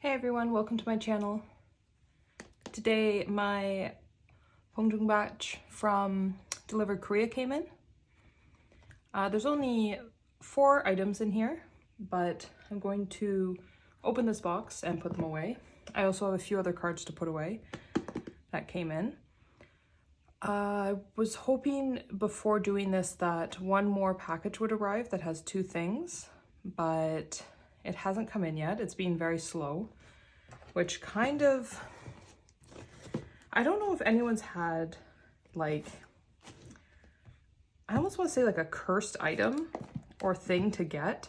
Hey everyone, welcome to my channel. Today my Bunjang batch from Delivered Korea came in. There's only 4 items in here, but I'm going to open this box and put them away. I also have a few other cards to put away that came in. I was hoping before doing this that one more package would arrive that has 2 things, but it hasn't come in yet. It's been very slow, which kind of, I don't know if anyone's had like, I almost want to say like a cursed item or thing to get,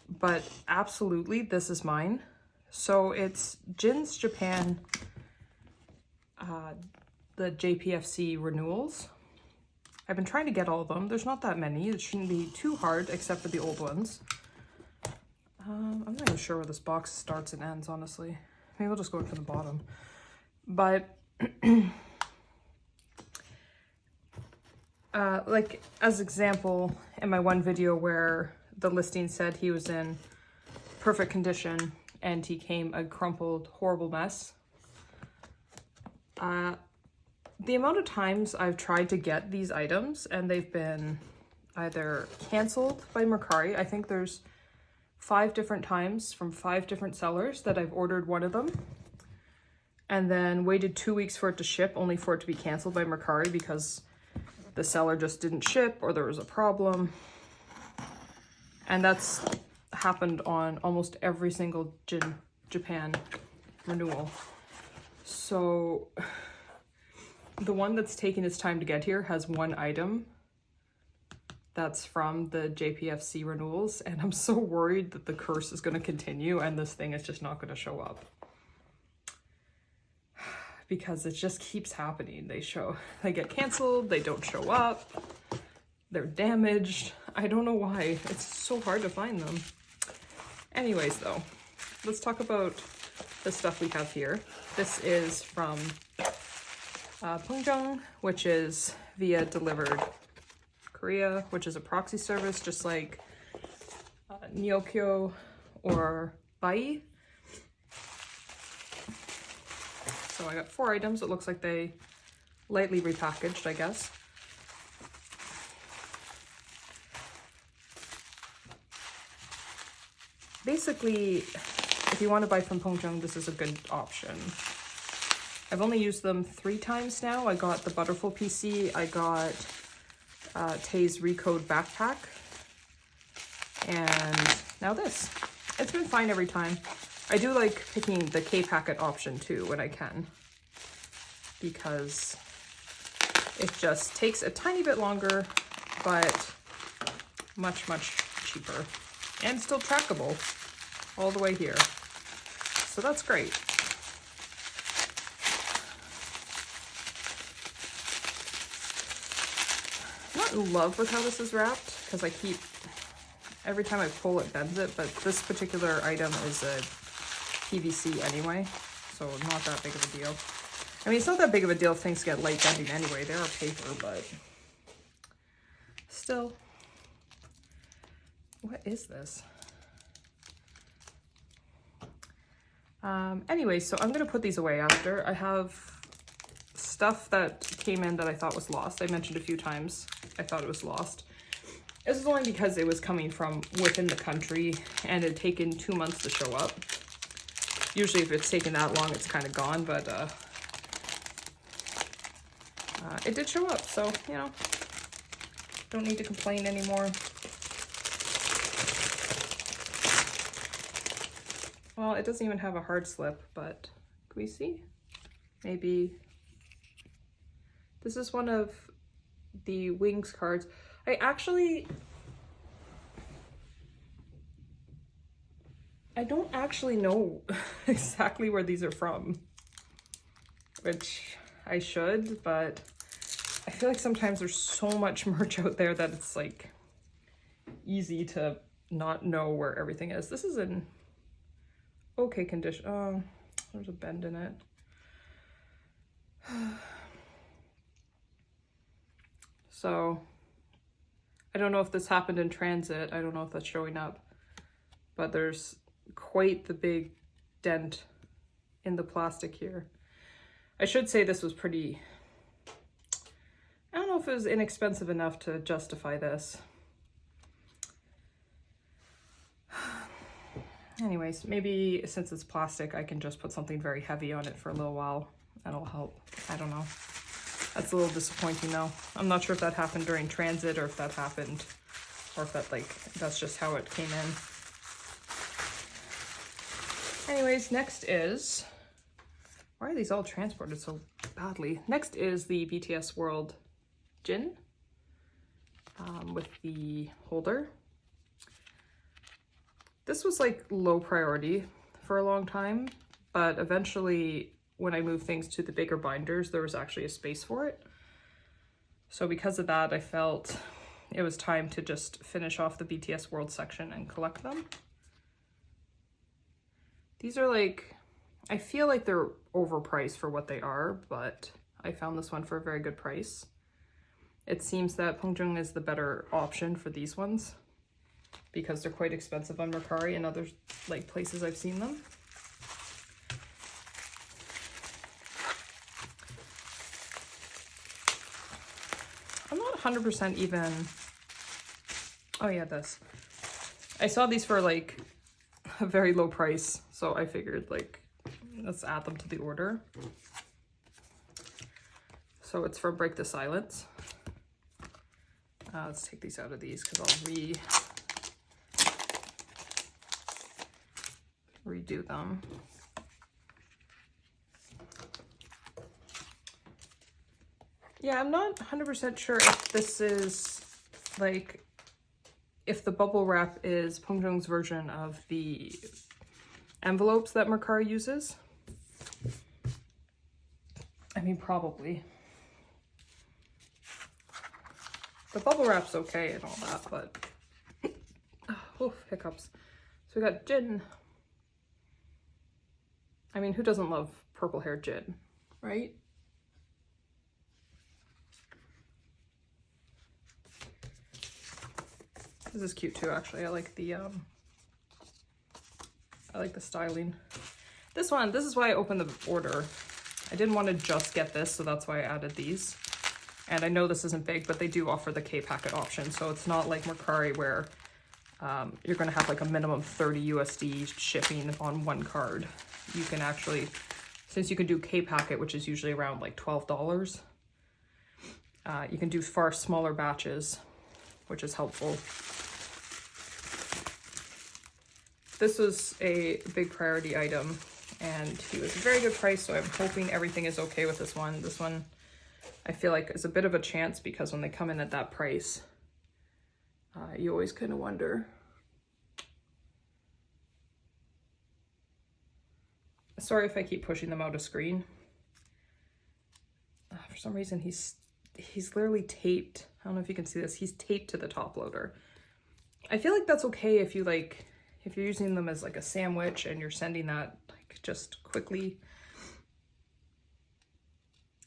but absolutely this is mine. So it's Jin's Japan, the JPFC renewals. I've been trying to get all of them. There's not that many. It shouldn't be too hard except for the old ones. I'm not even sure where this box starts and ends, honestly. Maybe we'll just go for the bottom. But, like, as example, in my one video where the listing said he was in perfect condition and he came a crumpled, horrible mess. The amount of times I've tried to get these items and they've been either canceled by Mercari. I think there's 5 different times from 5 different sellers that I've ordered one of them and then waited 2 weeks for it to ship, only for it to be canceled by Mercari because the seller just didn't ship or there was a problem. And that's happened on almost every single Jin Japan renewal. So the one that's taking its time to get here has 1 item that's from the JPFC renewals, and I'm so worried that the curse is going to continue and this thing is just not going to show up. Because it just keeps happening. They get canceled, they don't show up, they're damaged. I don't know why. It's so hard to find them. Anyways though, let's talk about the stuff we have here. This is from Bunjang, which is via Delivered Korea, which is a proxy service just like Nyokyo or Bai. So I got 4 items. It looks like they lightly repackaged, I guess. Basically, if you want to buy from Bunjang, this is a good option. I've only used them 3 times now. I got the Butterful PC, I got Tae's Recode backpack, and now this. It's been fine every time. I do like picking the K-packet option too when I can, because it just takes a tiny bit longer, but much, much cheaper and still trackable all the way here. So that's great. I'm not in love with how this is wrapped because every time I pull it bends it, but this particular item is a PVC anyway, so not that big of a deal. I mean, it's not that big of a deal if things get light bending anyway. They are paper, but still. What is this? Anyway, so I'm gonna put these away after. I have stuff that came in that I thought was lost. I mentioned a few times I thought it was lost. This is only because it was coming from within the country and it had taken 2 months to show up. Usually if it's taken that long, it's kind of gone, but it did show up, so, you know, don't need to complain anymore. Well, it doesn't even have a hard slip, but can we see? Maybe. This is one of the Wings cards. I don't actually know exactly where these are from, which I should, but I feel like sometimes there's so much merch out there that it's like easy to not know where everything is. This is in okay condition. Oh, there's a bend in it. So I don't know if this happened in transit. I don't know if that's showing up, but there's quite the big dent in the plastic here. I should say this was pretty, I don't know if it was inexpensive enough to justify this. Anyways, maybe since it's plastic, I can just put something very heavy on it for a little while. That'll help. I don't know. That's a little disappointing though. I'm not sure if that happened during transit or if that happened, or if that that's just how it came in. Anyways, next is, why are these all transported so badly? Next is the BTS World Jin with the holder. This was like low priority for a long time, but eventually when I moved things to the bigger binders, there was actually a space for it. So because of that, I felt it was time to just finish off the BTS World section and collect them. These are like, I feel like they're overpriced for what they are, but I found this one for a very good price. It seems that Bunjang is the better option for these ones because they're quite expensive on Mercari and other like places I've seen them. I'm not 100% even, oh yeah, this. I saw these for like a very low price, so I figured like, let's add them to the order. So it's for Break the Silence. Let's take these out of these because I'll redo them. Yeah, I'm not 100% sure if this is like, if the bubble wrap is Bunjang's version of the envelopes that Mercari uses. I mean, probably. The bubble wrap's okay and all that, but oh, hiccups. So we got Jin. I mean, who doesn't love purple haired Jin, right? This is cute too, actually. I like the styling. This is why I opened the order. I didn't want to just get this, so that's why I added these. And I know this isn't big, but they do offer the K-Packet option, so it's not like Mercari where you're going to have like a minimum 30 USD shipping on one card. You can actually, since you can do K-Packet, which is usually around like $12, you can do far smaller batches, which is helpful. This was a big priority item, and he was a very good price, so I'm hoping everything is okay with this one. This one, I feel like, is a bit of a chance because when they come in at that price, you always kind of wonder. Sorry if I keep pushing them out of screen. For some reason, he's literally taped. I don't know if you can see this. He's taped to the top loader. I feel like that's okay if you like, if you're using them as like a sandwich and you're sending that like just quickly.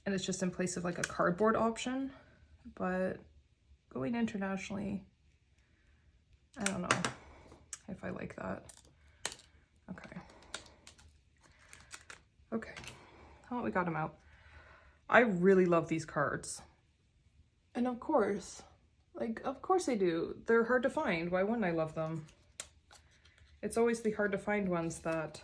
And it's just in place of like a cardboard option, but going internationally, I don't know if I like that. Okay. Okay. Oh, we got them out. I really love these cards. And of course they do. They're hard to find. Why wouldn't I love them? It's always the hard to find ones that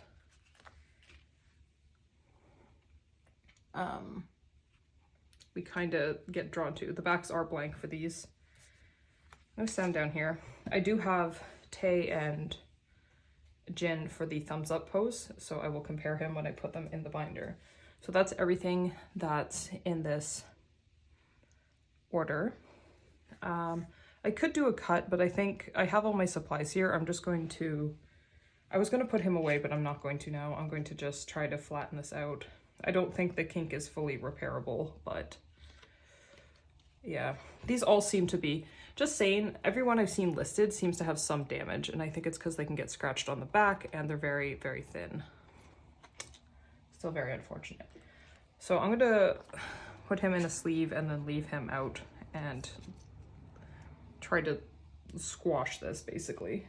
we kind of get drawn to. The backs are blank for these. I'm gonna stand down here. I do have Tae and Jin for the thumbs up pose, so I will compare him when I put them in the binder. So that's everything that's in this order. I could do a cut, but I think I have all my supplies here. I was going to put him away, but I'm not going to now. I'm going to just try to flatten this out. I don't think the kink is fully repairable, but yeah, these all seem to be, just saying, everyone I've seen listed seems to have some damage, and I think it's because they can get scratched on the back and they're very, very thin. Still very unfortunate. So I'm going to put him in a sleeve and then leave him out and try to squash this basically.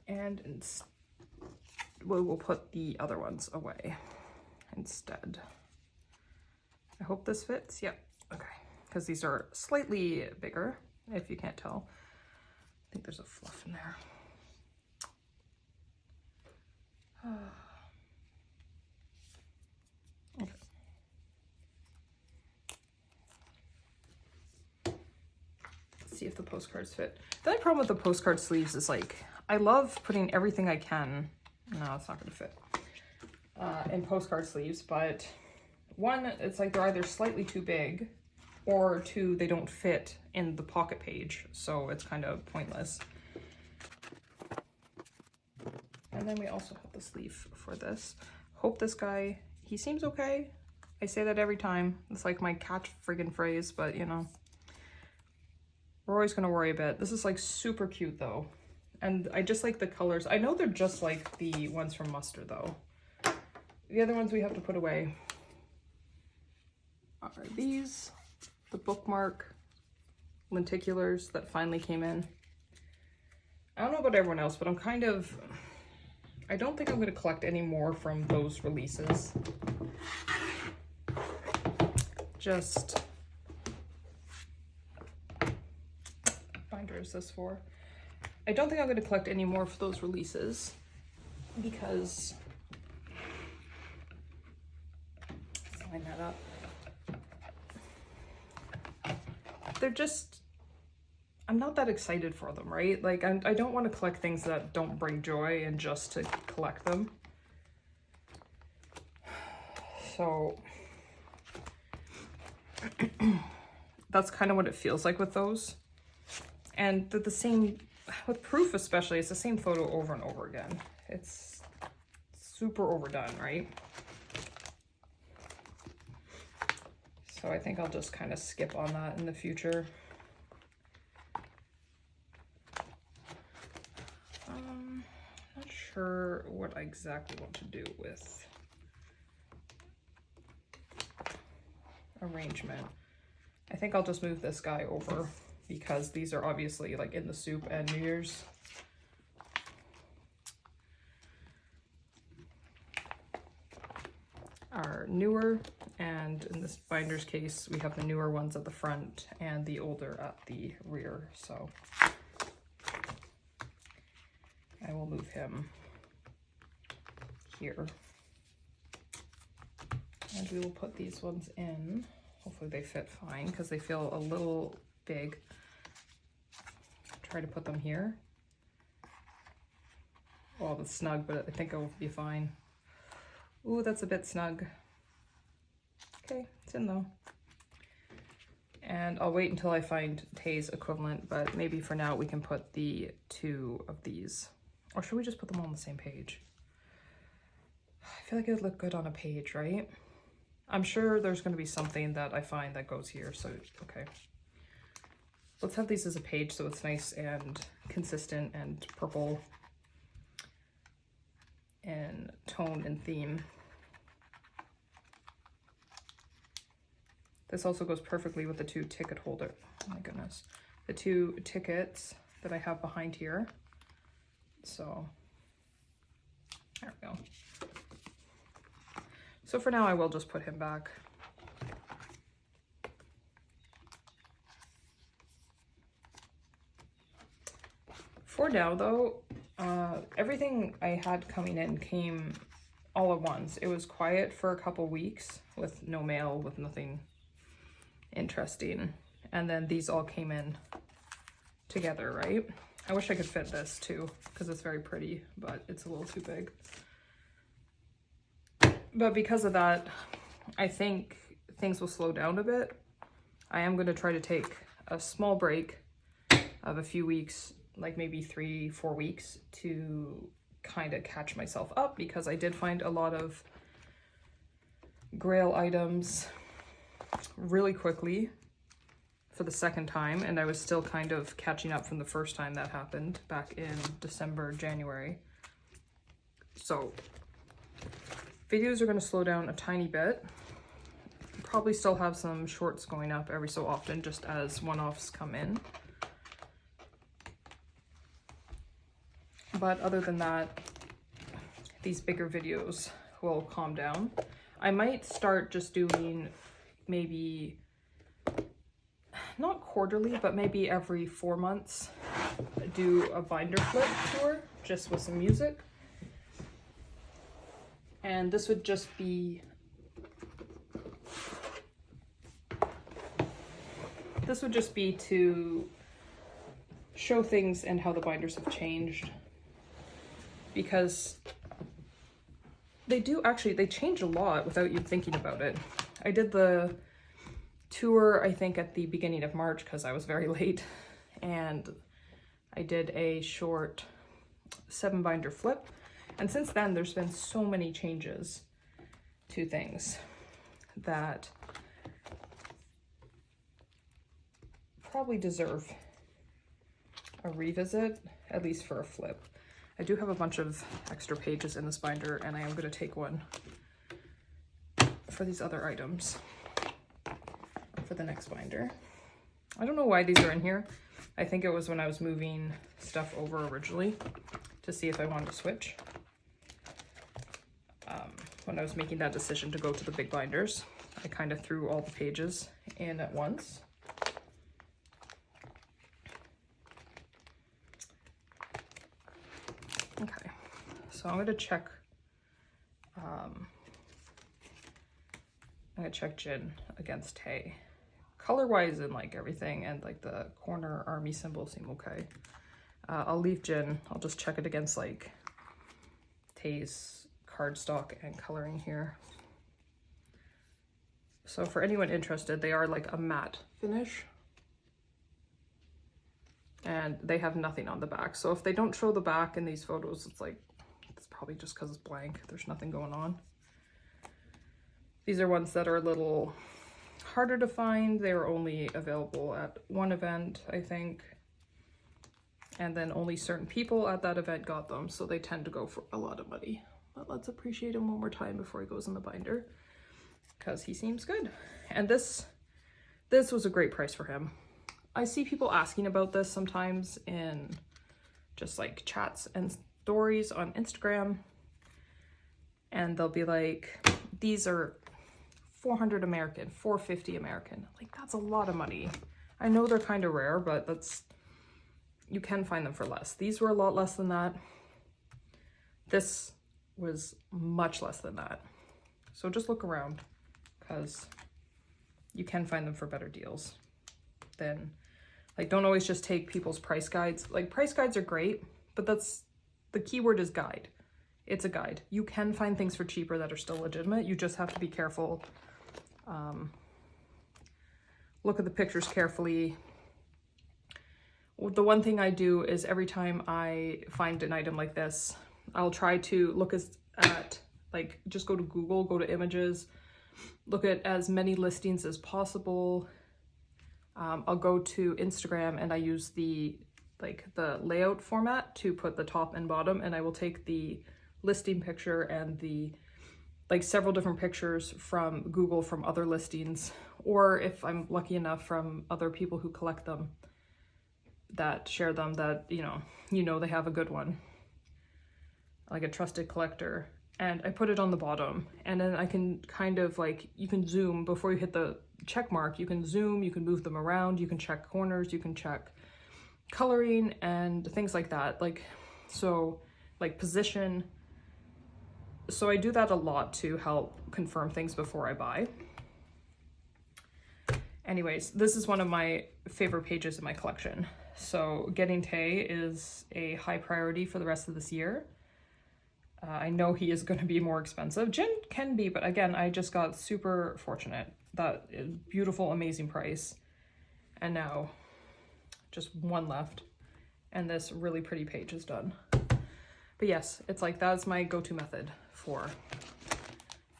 And we will put the other ones away instead. I hope this fits. Yep. Okay. Because these are slightly bigger, if you can't tell. I think there's a fluff in there. Okay. Let's see if the postcards fit. The only problem with the postcard sleeves is like, I love putting everything I can. No, it's not going to fit in postcard sleeves, but one, it's like they're either slightly too big, or two, they don't fit in the pocket page, so it's kind of pointless. And then we also have the sleeve for this. Hope this guy, he seems okay. I say that every time. It's like my catch friggin' phrase, but you know, we're always gonna worry a bit. This is like super cute though. And I just like the colors. I know they're just like the ones from Muster though. The other ones we have to put away are these, the bookmark lenticulars that finally came in. I don't know about everyone else, but I'm kind of, I don't think I'm going to collect any more from those releases. Just, what binder is this for? I don't think I'm going to collect any more for those releases because, let's line that up. They're just, I'm not that excited for them, right? Like, I don't want to collect things that don't bring joy and just to collect them. So that's kind of what it feels like with those. And they're the same, with proof especially, it's the same photo over and over again. It's super overdone, right? So I think I'll just kind of skip on that in the future. Not sure what I exactly want to do with arrangement. I think I'll just move this guy over because these are obviously like in the soup and New Year's. Are newer, and in this binder's case we have the newer ones at the front and the older at the rear, so I will move him here and we will put these ones in. Hopefully they fit fine because they feel a little big. Try to put them here. Well, it's snug, but I think it will be fine. Ooh, that's a bit snug. Okay, it's in though. And I'll wait until I find Tae's equivalent, but maybe for now we can put the two of these. Or should we just put them all on the same page? I feel like it would look good on a page, right? I'm sure there's going to be something that I find that goes here, so okay. Let's have these as a page so it's nice and consistent and purple in tone and theme. This also goes perfectly with the two ticket holder. Oh my goodness. The two tickets that I have behind here. So there we go. So for now I will just put him back. For now though, everything I had coming in came all at once. It was quiet for a couple weeks with no mail, with nothing interesting. And then these all came in together, right? I wish I could fit this too, because it's very pretty, but it's a little too big. But because of that, I think things will slow down a bit. I am going to try to take a small break of a few weeks, like maybe 3-4 weeks, to kind of catch myself up, because I did find a lot of Grail items really quickly for the second time, and I was still kind of catching up from the first time that happened back in December, January. So videos are going to slow down a tiny bit. Probably still have some shorts going up every so often, just as one-offs come in. But other than that, these bigger videos will calm down. I might start just doing maybe, not quarterly, but maybe every 4 months, do a binder flip tour just with some music. And this would just be, to show things and how the binders have changed, because they change a lot without you thinking about it. I did the tour, I think, at the beginning of March because I was very late, and I did a short 7 binder flip, and since then there's been so many changes to things that probably deserve a revisit, at least for a flip. I do have a bunch of extra pages in this binder, and I am going to take one for these other items for the next binder. I don't know why these are in here. I think it was when I was moving stuff over originally to see if I wanted to switch. When I was making that decision to go to the big binders, I kind of threw all the pages in at once. Okay, so I'm gonna check. I'm gonna check Jin against Tae. Color-wise and like everything, and like the corner army symbol seem okay. I'll leave Jin. I'll just check it against like Tae's cardstock and coloring here. So for anyone interested, they are like a matte finish, and they have nothing on the back. So if they don't show the back in these photos, it's probably just because it's blank. There's nothing going on. These are ones that are a little harder to find. They were only available at one event, I think, and then only certain people at that event got them, so they tend to go for a lot of money. But let's appreciate him one more time before he goes in the binder, because he seems good. And this was a great price for him. I see people asking about this sometimes in just like chats and stories on Instagram, and they'll be like, these are 400 American, 450 American. Like, that's a lot of money. I know they're kind of rare, but you can find them for less. These were a lot less than that. This was much less than that. So just look around, because you can find them for better deals. Then, like, don't always just take people's price guides. Like, price guides are great, but the keyword is guide. It's a guide. You can find things for cheaper that are still legitimate. You just have to be careful. Look at the pictures carefully. The one thing I do is every time I find an item like this, I'll try to look at like, just go to Google, go to images, look at as many listings as possible. I'll go to Instagram and I use the layout format to put the top and bottom, and I will take the listing picture and the several different pictures from Google from other listings, or if I'm lucky enough from other people who collect them that share them, that you know they have a good one, like a trusted collector, and I put it on the bottom, and then I can kind of you can zoom before you hit the check mark. You can zoom, you can move them around, you can check corners, you can check coloring and things like that, position. So I do that a lot to help confirm things before I buy. Anyways, this is one of my favorite pages in my collection. So getting Tae is a high priority for the rest of this year. I know he is going to be more expensive. Jin can be, but again, I just got super fortunate. That beautiful, amazing price. And now just one left, and this really pretty page is done. But yes, it's like, that's my go-to method for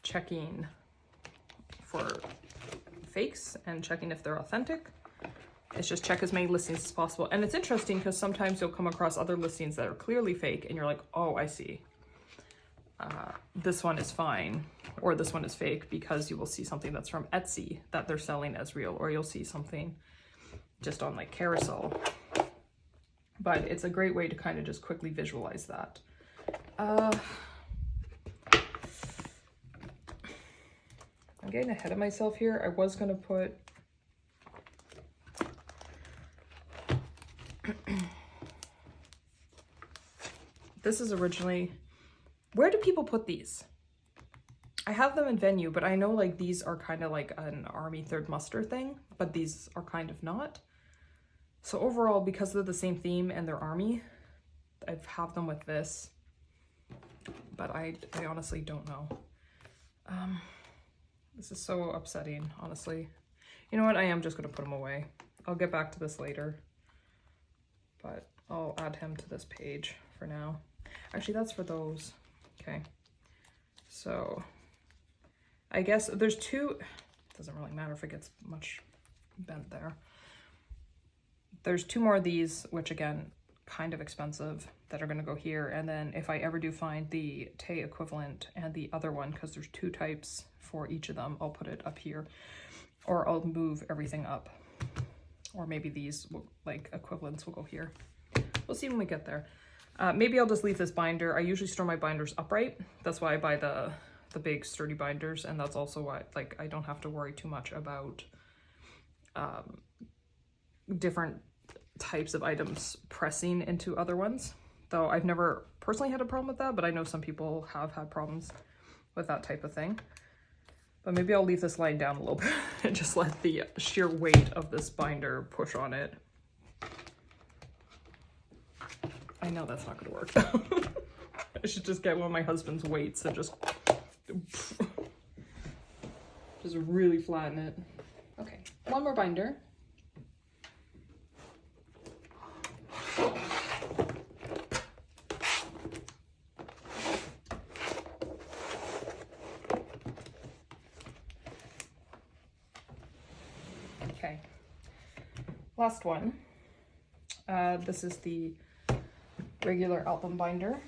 checking for fakes and checking if they're authentic. It's just check as many listings as possible. And it's interesting because sometimes you'll come across other listings that are clearly fake and you're like, oh, I see. This one is fine, or this one is fake, because you will see something that's from Etsy that they're selling as real, or you'll see something just on like Carousel. But it's a great way to kind of just quickly visualize that. getting ahead of myself here. I was gonna put this is originally, where do people put these? I have them in Venue, but I know like these are kind of like an Army 3rd Muster thing, but these are kind of not. So overall, because they're the same theme and they're Army, I have them with this, but I honestly don't know. This is so upsetting, honestly. You know what? I am just going to put them away. I'll get back to this later, but I'll add him to this page for now. Actually, that's for those. Okay. So I guess there's two, it doesn't really matter if it gets much bent there. There's 2 more of these, which again, kind of expensive, that are going to go here. And then if I ever do find the Tay equivalent and the other one, because there's 2 types for each of them, I'll put it up here, or I'll move everything up. Or maybe these like equivalents will go here. We'll see when we get there. Maybe I'll just leave this binder. I usually store my binders upright. That's why I buy the big sturdy binders, and that's also why like I don't have to worry too much about different types of items pressing into other ones. Though I've never personally had a problem with that, but I know some people have had problems with that type of thing. But maybe I'll leave this lying down a little bit and just let the sheer weight of this binder push on it. I know that's not gonna work. I should just get one of my husband's weights and just really flatten it. Okay, one more binder. Okay, last one. This is the regular album binder,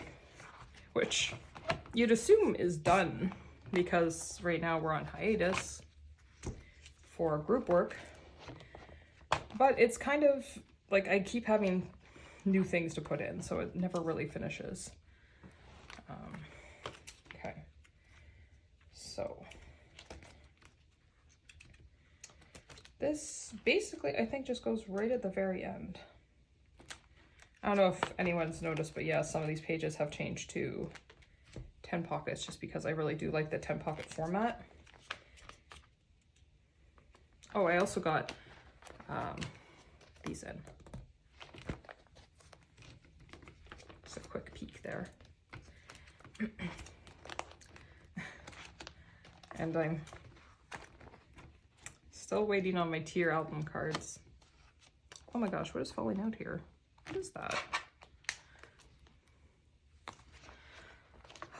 which you'd assume is done because right now we're on hiatus for group work, but it's kind of like I keep having new things to put in, so it never really finishes. Okay, so this basically I think just goes right at the very end. I don't know if anyone's noticed, but yeah, some of these pages have changed to 10 pockets just because I really do like the 10 pocket format. Oh, I also got these in. Just a quick peek there. And I'm still waiting on my tier album cards. Oh my gosh, what is falling out here? What is that?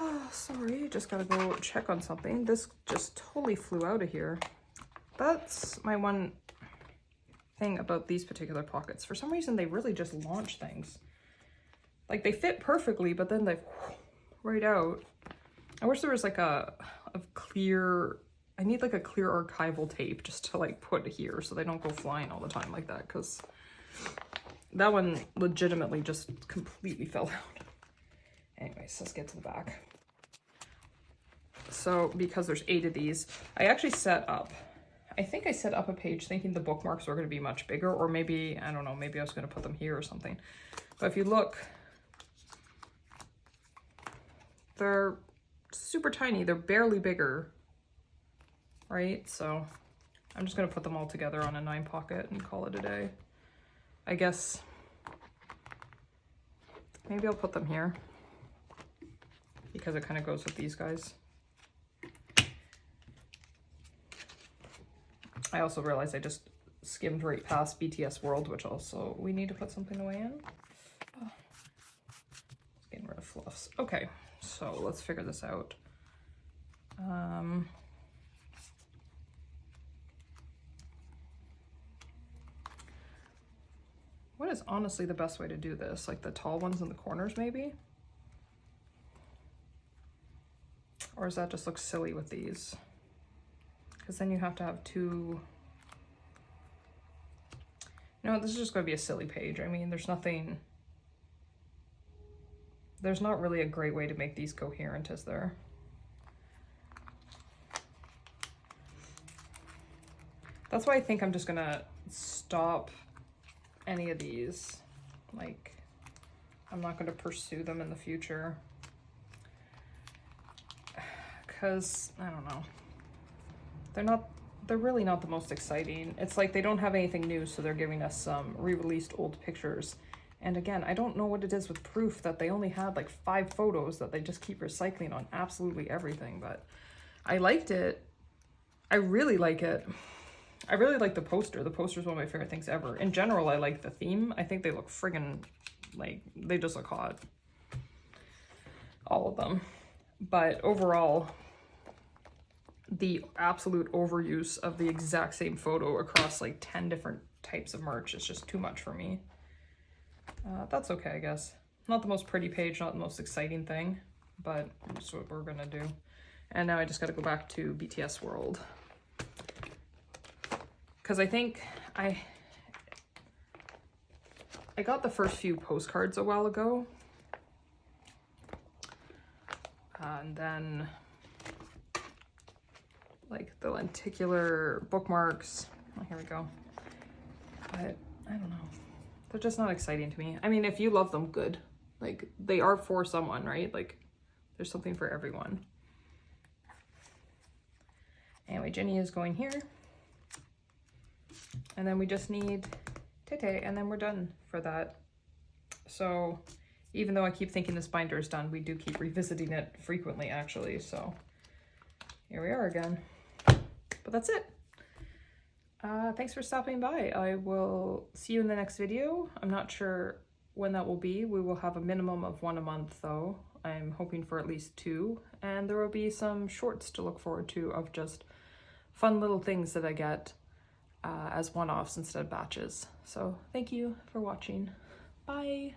Oh, sorry, just gotta go check on something. This just totally flew out of here. That's my one thing about these particular pockets. For some reason, they really just launch things. Like, they fit perfectly, but then they right out. I wish there was like a clear, I need like a clear archival tape just to like put here so they don't go flying all the time like that, because that one legitimately just completely fell out. Anyways, let's get to the back. So because there's 8 of these, I actually set up, I think I set up a page thinking the bookmarks were going to be much bigger, or maybe, I don't know, maybe I was going to put them here or something. But if you look, they're super tiny. They're barely bigger, right? So I'm just going to put them all together on a 9 pocket and call it a day. I guess maybe I'll put them here because it kind of goes with these guys. I also realized I just skimmed right past BTS World, which also we need to put something away in. Oh, getting rid of fluffs. Okay, so let's figure this out. What is honestly the best way to do this? Like the tall ones in the corners, maybe? Or does that just look silly with these? Because then you have to have 2... No, this is just going to be a silly page. I mean, there's nothing... There's not really a great way to make these coherent, is there? That's why I think I'm just gonna stop any of these. Like, I'm not gonna pursue them in the future. Because, I don't know. They're really not the most exciting. It's like they don't have anything new, so they're giving us some re-released old pictures. And again, I don't know what it is with proof that they only had like 5 photos that they just keep recycling on absolutely everything, but I liked it. I really like it. I really like the poster. The poster is one of my favorite things ever. In general, I like the theme. I think they look friggin', like, they just look hot. All of them. But overall, the absolute overuse of the exact same photo across like 10 different types of merch is just too much for me. That's okay, I guess. Not the most pretty page, not the most exciting thing, but that's what we're gonna do. And now I just gotta go back to BTS World. Because I think I got the first few postcards a while ago. And then like the lenticular bookmarks. Oh, here we go. But I don't know. They're just not exciting to me. I mean, if you love them, good. Like, they are for someone, right? Like, there's something for everyone. Anyway, Jenny is going here. And then we just need Tay, and then we're done for that. So even though I keep thinking this binder is done, we do keep revisiting it frequently, actually. So here we are again. But that's it. Thanks for stopping by. I will see you in the next video. I'm not sure when that will be. We will have a minimum of 1 a month, though. I'm hoping for at least 2. And there will be some shorts to look forward to of just fun little things that I get as one-offs instead of batches. So thank you for watching. Bye.